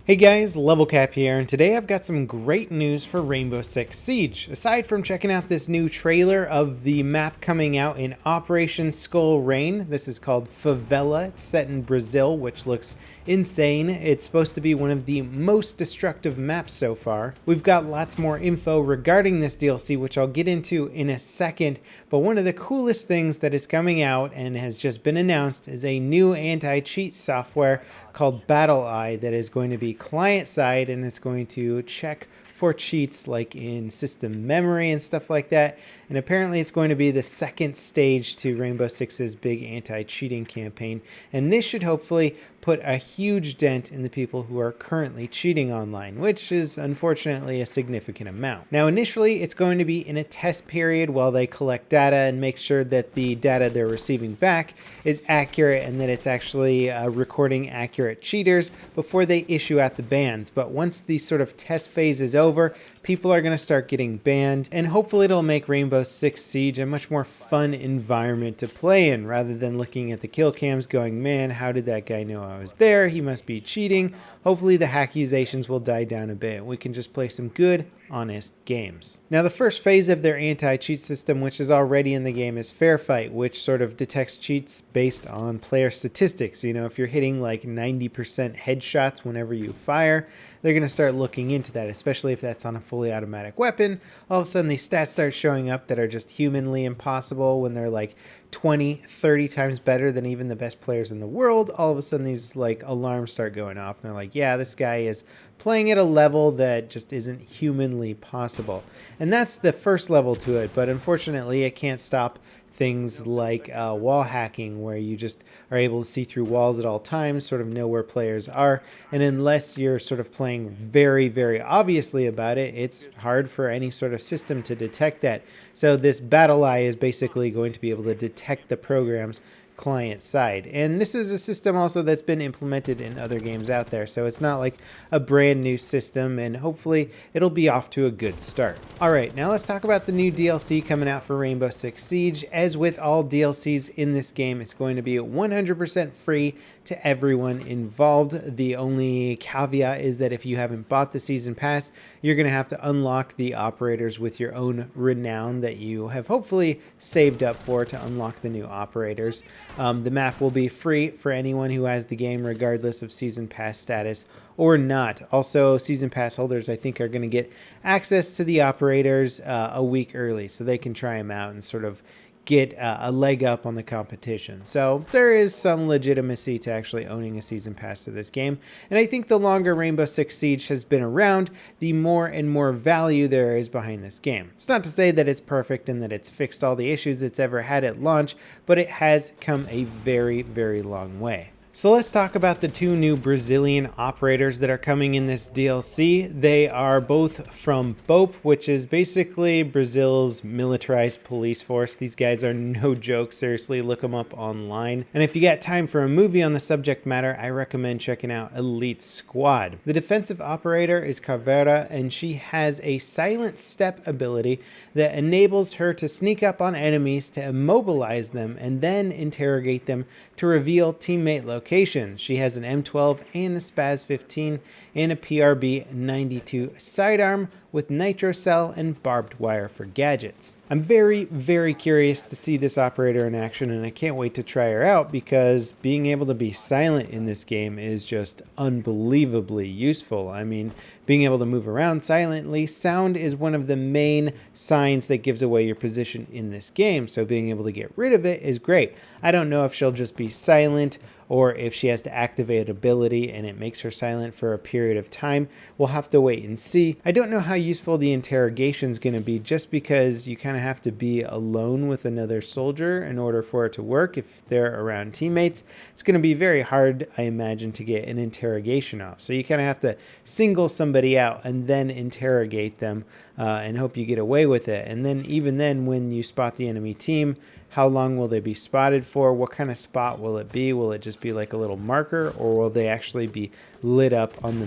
Hey guys, LevelCap here, and today I've got some great news for Rainbow Six Siege. Aside from checking out this new trailer of the map coming out in Operation Skull Rain, this is called Favela. It's set in Brazil, which looks insane. It's supposed to be one of the most destructive maps so far. We've got lots more info regarding this DLC, which I'll get into in a second, but one of the coolest things that is coming out and has just been announced is a new anti-cheat software called BattleEye that is going to be client-side, and it's going to check for cheats like in system memory and stuff like that. And apparently it's going to be the second stage to Rainbow Six's big anti-cheating campaign. And this should hopefully put a huge dent in the people who are currently cheating online, which is unfortunately a significant amount. Now initially it's going to be in a test period while they collect data and make sure that the data they're receiving back is accurate and that it's actually recording accurate cheaters before they issue out the bans. But once the sort of test phase is over, people are going to start getting banned, and hopefully it'll make Rainbow Six Siege a much more fun environment to play in, rather than looking at the kill cams going, man, how did that guy know I was there? He must be cheating. Hopefully the accusations will die down a bit. We can just play some good, honest games. Now the first phase of their anti-cheat system, which is already in the game, is Fair Fight, which sort of detects cheats based on player statistics. You know, if you're hitting like 90% headshots whenever you fire, they're going to start looking into that, especially if that's on a fully automatic weapon. All of a sudden these stats start showing up that are just humanly impossible when they're like 20, 30 times better than even the best players in the world. All of a sudden these like alarms start going off and they're like, yeah, this guy is playing at a level that just isn't humanly possible. And that's the first level to it, but unfortunately it can't stop things like wall hacking, where you just are able to see through walls at all times, sort of know where players are. And unless you're sort of playing very, very obviously about it, it's hard for any sort of system to detect that. So this BattleEye is basically going to be able to detect the programs client side. And this is a system also that's been implemented in other games out there, so it's not like a brand new system, and hopefully it'll be off to a good start. Alright, now let's talk about the new DLC coming out for Rainbow Six Siege. As with all DLCs in this game, it's going to be 100% free to everyone involved. The only caveat is that if you haven't bought the season pass, you're going to have to unlock the operators with your own renown that you have hopefully saved up for to unlock the new operators. The map will be free for anyone who has the game, regardless of season pass status or not. Also, season pass holders, I think, are going to get access to the operators a week early, so they can try them out and sort of get a leg up on the competition. So there is some legitimacy to actually owning a season pass to this game. And I think the longer Rainbow Six Siege has been around, the more and more value there is behind this game. It's not to say that it's perfect and that it's fixed all the issues it's ever had at launch, but it has come a very, very long way. So let's talk about the two new Brazilian operators that are coming in this DLC. They are both from BOPE, which is basically Brazil's militarized police force. These guys are no joke, seriously, look them up online. And if you got time for a movie on the subject matter, I recommend checking out Elite Squad. The defensive operator is Caveira, and she has a silent step ability that enables her to sneak up on enemies to immobilize them and then interrogate them to reveal teammate locations. She has an M12 and a Spaz 15 and a PRB 92 sidearm with nitro cell and barbed wire for gadgets. I'm very, very curious to see this operator in action, and I can't wait to try her out because being able to be silent in this game is just unbelievably useful. I mean, being able to move around silently, sound is one of the main signs that gives away your position in this game, so being able to get rid of it is great. I don't know if she'll just be silent or if she has to activate ability and it makes her silent for a period of time. We'll have to wait and see. I don't know how useful the interrogation is going to be, just because you kind of have to be alone with another soldier in order for it to work. If they're around teammates, it's going to be very hard, I imagine, to get an interrogation off. So you kind of have to single somebody out and then interrogate them and hope you get away with it. And then even then, when you spot the enemy team, How long will they be spotted for? What kind of spot will it be? Will it just be like a little marker, or will they actually be lit up on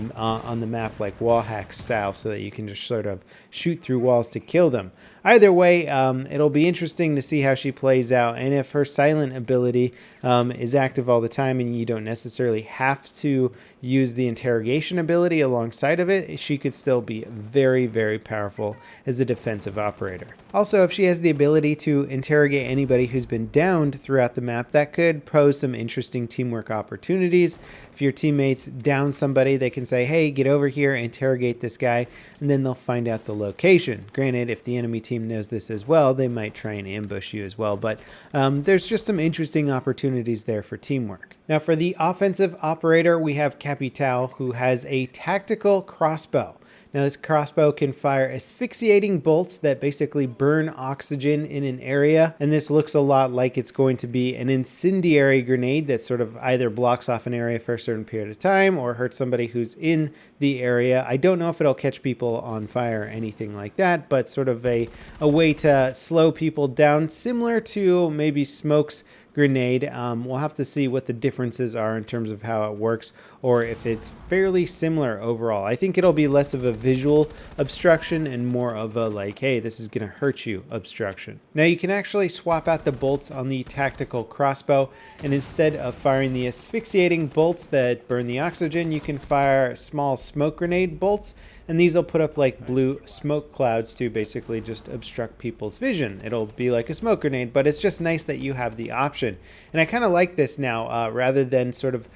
the map like wall hack style, so that you can just sort of shoot through walls to kill them? Either way, it'll be interesting to see how she plays out, and if her silent ability is active all the time and you don't necessarily have to use the interrogation ability alongside of it, she could still be very, very powerful as a defensive operator. Also, if she has the ability to interrogate anybody who's been downed throughout the map, that could pose some interesting teamwork opportunities. If your teammates down somebody, they can say, hey, get over here, interrogate this guy, and then they'll find out the location. Granted, if the enemy team knows this as well, they might try and ambush you as well, but there's just some interesting opportunities there for teamwork. Now, for the offensive operator, we have Capital, who has a tactical crossbow. Now, this crossbow can fire asphyxiating bolts that basically burn oxygen in an area, and this looks a lot like it's going to be an incendiary grenade that sort of either blocks off an area for a certain period of time or hurts somebody who's in the area. I don't know if it'll catch people on fire or anything like that, but sort of a way to slow people down, similar to maybe Smoke's grenade. We'll have to see what the differences are in terms of how it works, or if it's fairly similar overall. I think it'll be less of a visual obstruction and more of a like, hey, this is going to hurt you obstruction. Now, you can actually swap out the bolts on the tactical crossbow, and instead of firing the asphyxiating bolts that burn the oxygen, you can fire small smoke grenade bolts, and these will put up like blue smoke clouds to basically just obstruct people's vision. It'll be like a smoke grenade, but it's just nice that you have the option. And I kind of like this now, rather than sort of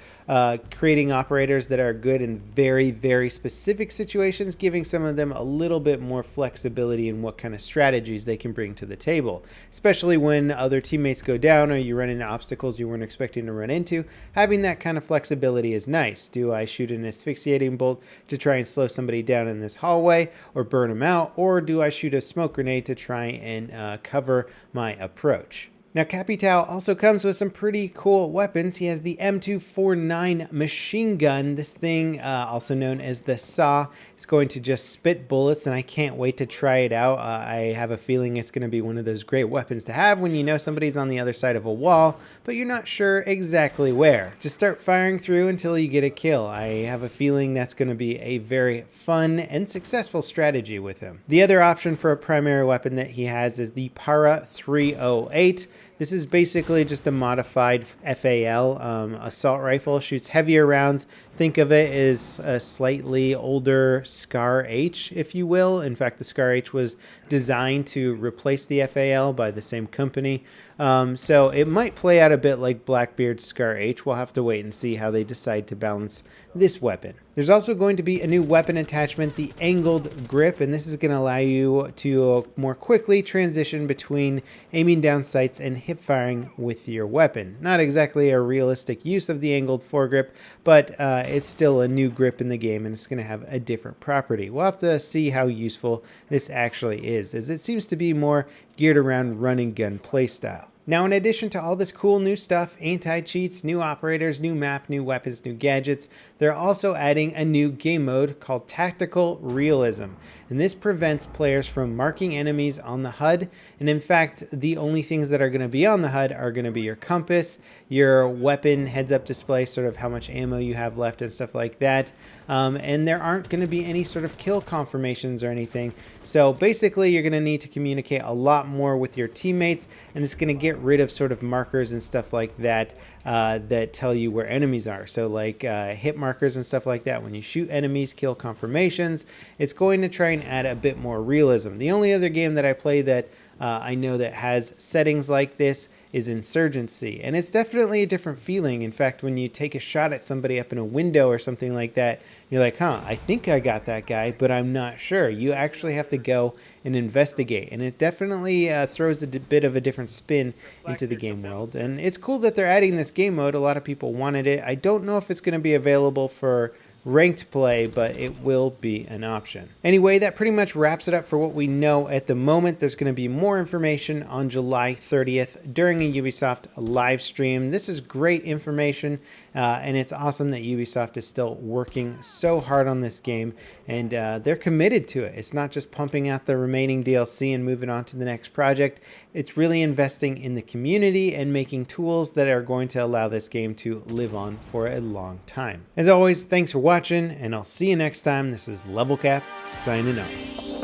creating operators that are good in very, very specific situations, giving some of them a little bit more flexibility in what kind of strategies they can bring to the table, especially when other teammates go down or you run into obstacles you weren't expecting to run into. Having that kind of flexibility is nice. Do I shoot an asphyxiating bolt to try and slow somebody down in this hallway or burn them out, or do I shoot a smoke grenade to try and cover my approach? Now, Capital also comes with some pretty cool weapons. He has the M249 machine gun. This thing, also known as the Saw, is going to just spit bullets, and I can't wait to try it out. I have a feeling it's going to be one of those great weapons to have when you know somebody's on the other side of a wall, but you're not sure exactly where. Just start firing through until you get a kill. I have a feeling that's going to be a very fun and successful strategy with him. The other option for a primary weapon that he has is the Para 308. This is basically just a modified FAL assault rifle. Shoots heavier rounds. Think of it as a slightly older Scar H, if you will. In fact, the Scar H was designed to replace the FAL by the same company. So it might play out a bit like Blackbeard's Scar H. We'll have to wait and see how they decide to balance this weapon. There's also going to be a new weapon attachment, the angled grip, and this is going to allow you to more quickly transition between aiming down sights and hip firing with your weapon. Not exactly a realistic use of the angled foregrip, but it's still a new grip in the game, and it's going to have a different property. We'll have to see how useful this actually is, as it seems to be more geared around run and gun playstyle. Now, in addition to all this cool new stuff, anti-cheats, new operators, new map, new weapons, new gadgets, they're also adding a new game mode called Tactical Realism. And this prevents players from marking enemies on the HUD. And in fact, the only things that are going to be on the HUD are going to be your compass, your weapon heads-up display, sort of how much ammo you have left and stuff like that. And there aren't going to be any sort of kill confirmations or anything. So basically, you're going to need to communicate a lot more with your teammates, and it's going to get rid of sort of markers and stuff like that that tell you where enemies are. So like hit markers and stuff like that. When you shoot enemies, kill confirmations, it's going to try and add a bit more realism. The only other game that I play that I know that has settings like this is Insurgency, and it's definitely a different feeling. In fact, when you take a shot at somebody up in a window or something like that, you're like, I think I got that guy, but I'm not sure. You actually have to go and investigate, and it definitely throws a bit of a different spin into the game world. And it's cool that they're adding this game mode. A lot of people wanted it. I don't know if it's going to be available for ranked play, but it will be an option. Anyway, that pretty much wraps it up for what we know at the moment. There's going to be more information on July 30th during a Ubisoft live stream. This is great information and it's awesome that Ubisoft is still working so hard on this game, and they're committed to it. It's not just pumping out the remaining DLC and moving on to the next project. It's really investing in the community and making tools that are going to allow this game to live on for a long time. As always, thanks for watching, and I'll see you next time. This is LevelCap signing off.